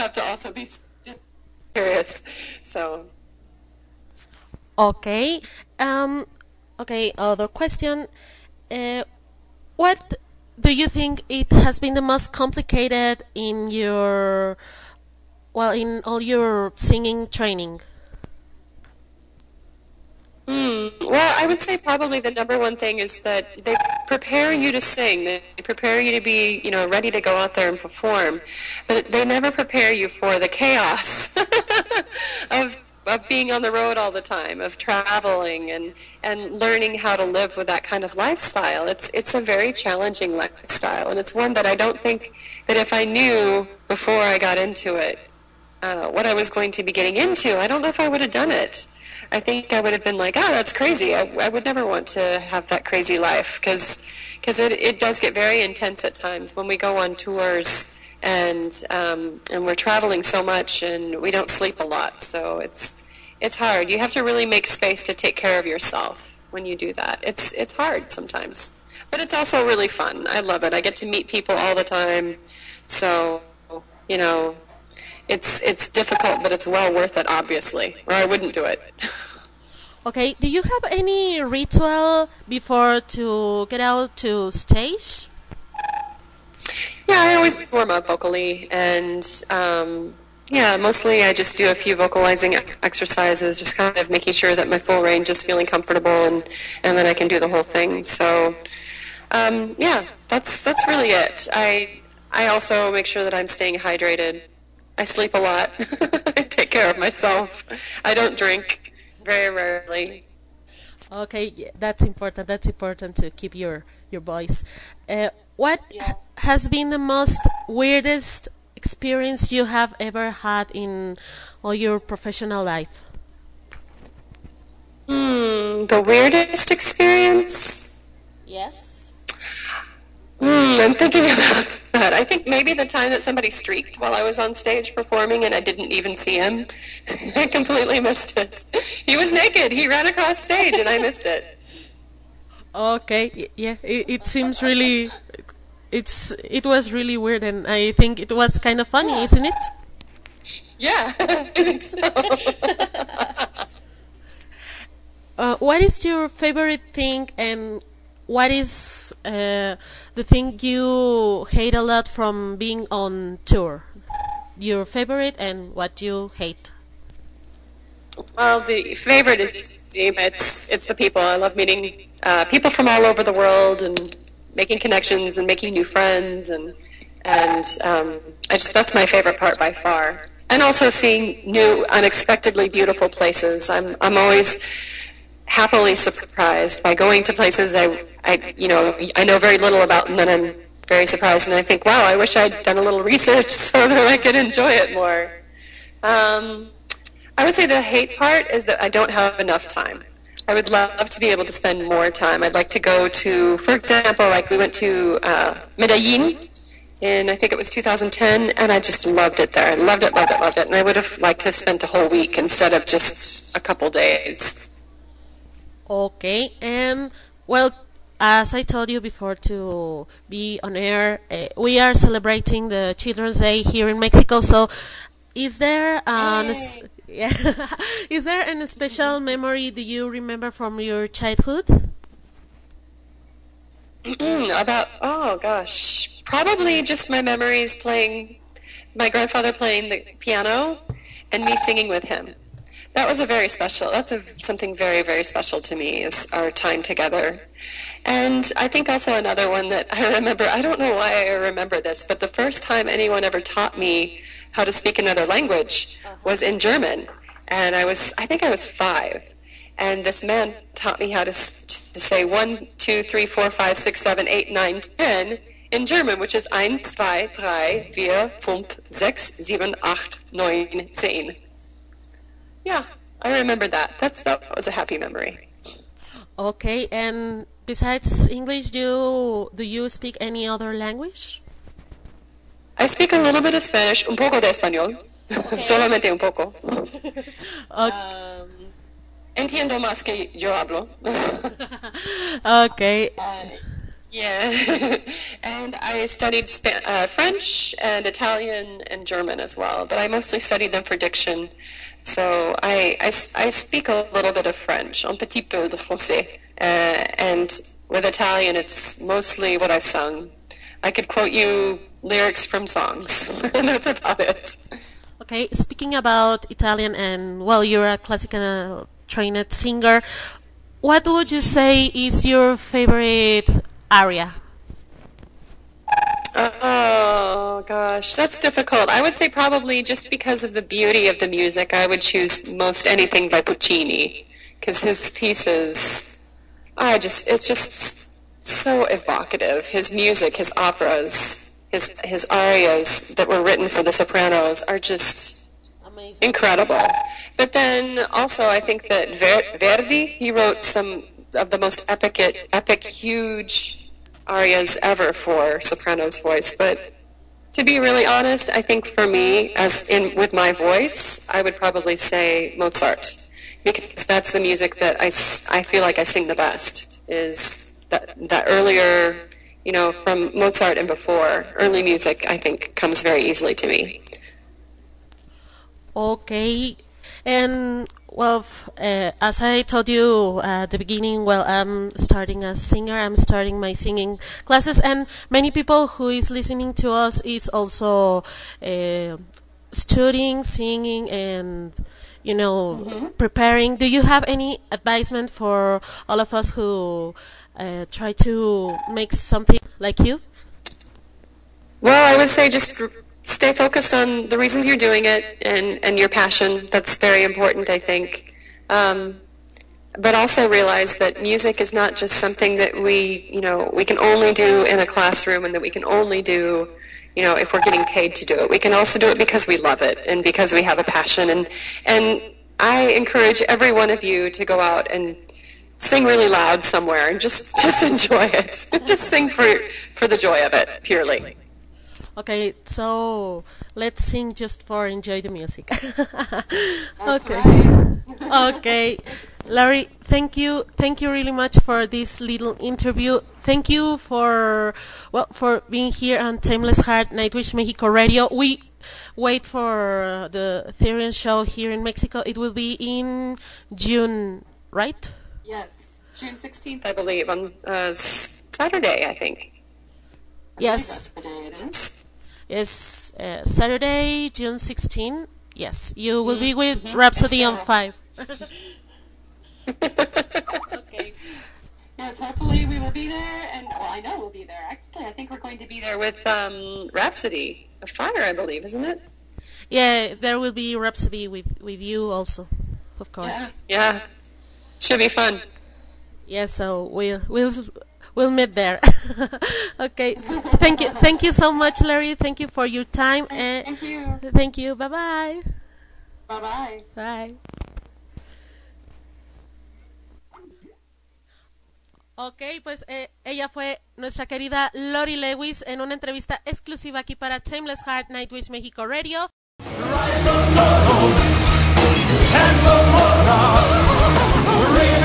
have to also be serious. So. Okay. Okay. Other question. What do you think it has been the most complicated in your, well, in all your singing training? Well, I would say probably the number one thing is that they prepare you to sing. They prepare you to be, ready to go out there and perform. But they never prepare you for the chaos of being on the road all the time, of traveling and learning how to live with that kind of lifestyle. It's a very challenging lifestyle, and it's one that I don't think that if I knew before I got into it what I was going to be getting into, I don't know if I would have done it. I think I would have been like, oh, that's crazy. I would never want to have that crazy life because it does get very intense at times when we go on tours and we're traveling so much and we don't sleep a lot. So it's hard. You have to really make space to take care of yourself when you do that. It's hard sometimes, but it's also really fun. I love it. I get to meet people all the time. So, it's difficult, but it's well worth it, obviously, or I wouldn't do it. Okay, do you have any ritual before to get out to stage? Yeah, I always warm up vocally, and mostly I just do a few vocalizing exercises, just kind of making sure that my full range is feeling comfortable, and then I can do the whole thing. So, that's really it. I also make sure that I'm staying hydrated. I sleep a lot. I take care of myself. I don't drink very rarely. Okay, yeah, that's important. That's important to keep your voice. What has been the most weirdest experience you have ever had in all your professional life? The weirdest experience? Yes. I'm thinking about that. I think maybe the time that somebody streaked while I was on stage performing and I didn't even see him. I completely missed it. He was naked. He ran across stage and I missed it. Okay, yeah, it seems really, it was really weird, and I think it was kind of funny, isn't it? Yeah, I think so. What is your favorite thing, and what is the thing you hate a lot from being on tour? Your favorite and what you hate? Well, the favorite is it's the people. I love meeting people from all over the world and making connections and making new friends, and that's my favorite part by far. And also seeing new, unexpectedly beautiful places. I'm always happily surprised by going to places I know very little about, and then I'm very surprised, and I think, wow, I wish I'd done a little research so that I could enjoy it more. I would say the hate part is that I don't have enough time. I would love to be able to spend more time. I'd like to go to, for example, like we went to Medellin in, I think it was 2010, and I just loved it there. I loved it, loved it, loved it, and I would have liked to have spent a whole week instead of just a couple days. Okay, and well, as I told you before to be on air, we are celebrating the Children's Day here in Mexico. So, is there is there any special memory do you remember from your childhood? Oh gosh, probably just my memories playing, my grandfather playing the piano, and me singing with him. That was something very, very special to me, is our time together. And I think also another one that I remember, I don't know why I remember this, but the first time anyone ever taught me how to speak another language was in German. And I think I was 5. And this man taught me how to say 1, 2, 3, 4, 5, 6, 7, 8, 9, 10 in German, which is 1, 2, 3, 4, 5, 6, 7, 8, 9, 10. Yeah, I remember that. That was a happy memory. Okay, and besides English, do you speak any other language? I speak a little bit of Spanish, un poco de español, solamente un poco. Entiendo más que yo hablo. Okay. Yeah, and I studied French and Italian and German as well, but I mostly studied them for diction. So I speak a little bit of French, un petit peu de français. And with Italian, it's mostly what I've sung. I could quote you lyrics from songs, and that's about it. Okay, speaking about Italian and, well, you're a classical trained singer, what would you say is your favorite aria? Oh, gosh, that's difficult. I would say probably just because of the beauty of the music, I would choose most anything by Puccini, because his pieces it's just so evocative. His music, his operas, his arias that were written for the sopranos are just Amazing. incredible. But then also I think that Verdi, he wrote some of the most epic, huge arias ever for soprano's voice. But to be really honest, I think for me, with my voice, I would probably say Mozart, because that's the music that I feel like I sing the best, is that earlier, from Mozart and before, early music, I think, comes very easily to me. Okay, and well, as I told you at the beginning, well, I'm starting as singer. I'm starting my singing classes, and many people who is listening to us is also studying singing and preparing. Do you have any advisement for all of us who try to make something like you? Well, I would say just stay focused on the reasons you're doing it and your passion. That's very important, I think. But also realize that music is not just something that we can only do in a classroom and that we can only do, if we're getting paid to do it. We can also do it because we love it and because we have a passion. And I encourage every one of you to go out and sing really loud somewhere and just enjoy it. Just sing for the joy of it, purely. Okay, so let's sing just for enjoy the music. Okay. Right. Okay. Larry, thank you really much for this little interview. Thank you for being here on Timeless Heart Nightwish Mexico Radio. We wait for the Therian show here in Mexico. It will be in June, right? Yes, June 16th, I believe, on Saturday, I think. Yes. That's the day it is. Yes, Saturday, June 16. Yes, you will be with Rhapsody on 5. Okay. Yes, hopefully we will be there, and I know we'll be there. Actually, I think we're going to be there with Rhapsody of Fire, I believe, isn't it? Yeah, there will be Rhapsody with you also, of course. Yeah. Should be fun. Yeah, so we'll meet there. Okay. Thank you so much, Larry. Thank you for your time. Thank you. Thank you. Bye-bye. Bye-bye. Bye. Ok, pues ella fue nuestra querida Lori Lewis en una entrevista exclusiva aquí para Timeless Heart Nightwish Mexico Radio. Ring